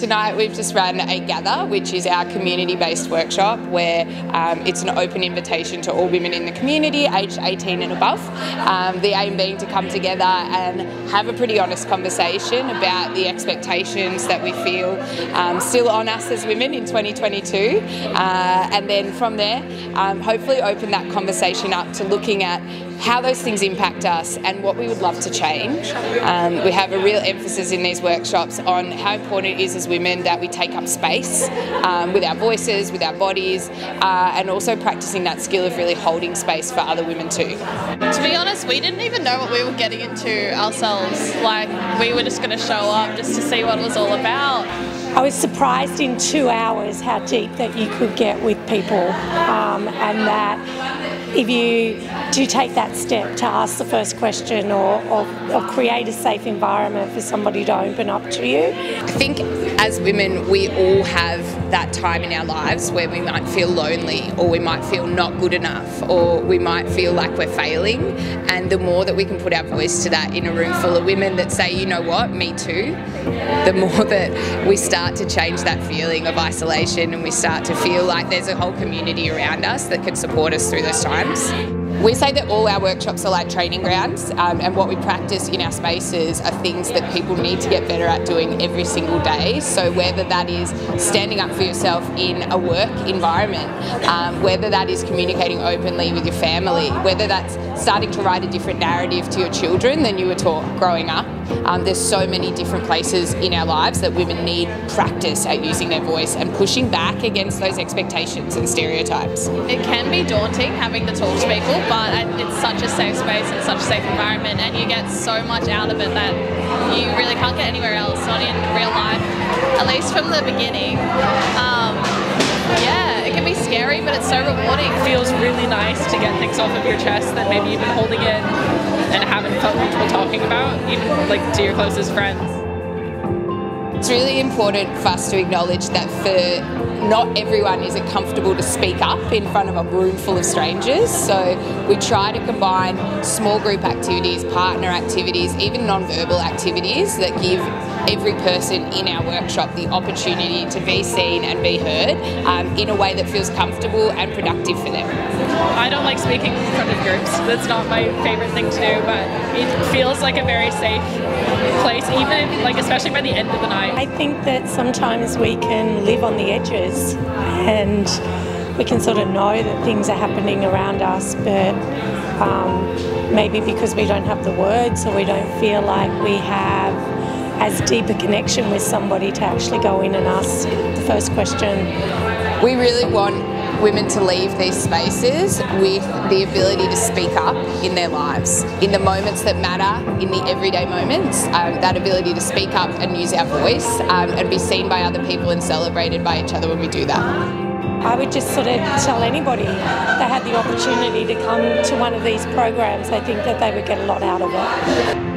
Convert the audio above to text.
tonight we've just run a Gather, which is our community-based workshop where it's an open invitation to all women in the community aged 18 and above. The aim being to come together and have a pretty honest conversation about the expectations that we feel still on us as women in 2022, and then from there hopefully open that conversation up to looking at how those things impact us and what we would love to change. We have a real emphasis in these workshops on how important it is as women that we take up space with our voices, with our bodies, and also practicing that skill of really holding space for other women too. To be honest, we didn't even know what we were getting into ourselves. Like, we were just going to show up just to see what it was all about. I was surprised in 2 hours how deep that you could get with people, and that if you do take that step to ask the first question or create a safe environment for somebody to open up to you. I think as women we all have that time in our lives where we might feel lonely, or we might feel not good enough, or we might feel like we're failing, and the more that we can put our voice to that in a room full of women that say, you know what, me too, the more that we start to change that feeling of isolation and we start to feel like there's a whole community around us that can support us through those times. We say that all our workshops are like training grounds, and what we practice in our spaces are things that people need to get better at doing every single day. So whether that is standing up for yourself in a work environment, whether that is communicating openly with your family, whether that's starting to write a different narrative to your children than you were taught growing up. There's so many different places in our lives that women need practice at using their voice and pushing back against those expectations and stereotypes. It can be daunting having to talk to people, but it's such a safe space and such a safe environment, and you get so much out of it that you really can't get anywhere else, not in real life, at least from the beginning. Yeah, it can be scary, but it's so rewarding. It feels really nice to get things off of your chest that maybe you've been holding in and haven't felt comfortable talking about, even like to your closest friends. It's really important for us to acknowledge that for not everyone is it comfortable to speak up in front of a room full of strangers. So we try to combine small group activities, partner activities, even non-verbal activities that give every person in our workshop the opportunity to be seen and be heard in a way that feels comfortable and productive for them. I don't like speaking in front of groups. That's not my favourite thing to do, but it feels like a very safe place, even especially by the end of the night. I think that sometimes we can live on the edges and we can sort of know that things are happening around us, but maybe because we don't have the words, or we don't feel like we have as deep a connection with somebody to actually go in and ask the first question. We really want women to leave these spaces with the ability to speak up in their lives, in the moments that matter, in the everyday moments, that ability to speak up and use our voice and be seen by other people and celebrated by each other when we do that. I would just sort of tell anybody that had the opportunity to come to one of these programs, I think that they would get a lot out of it.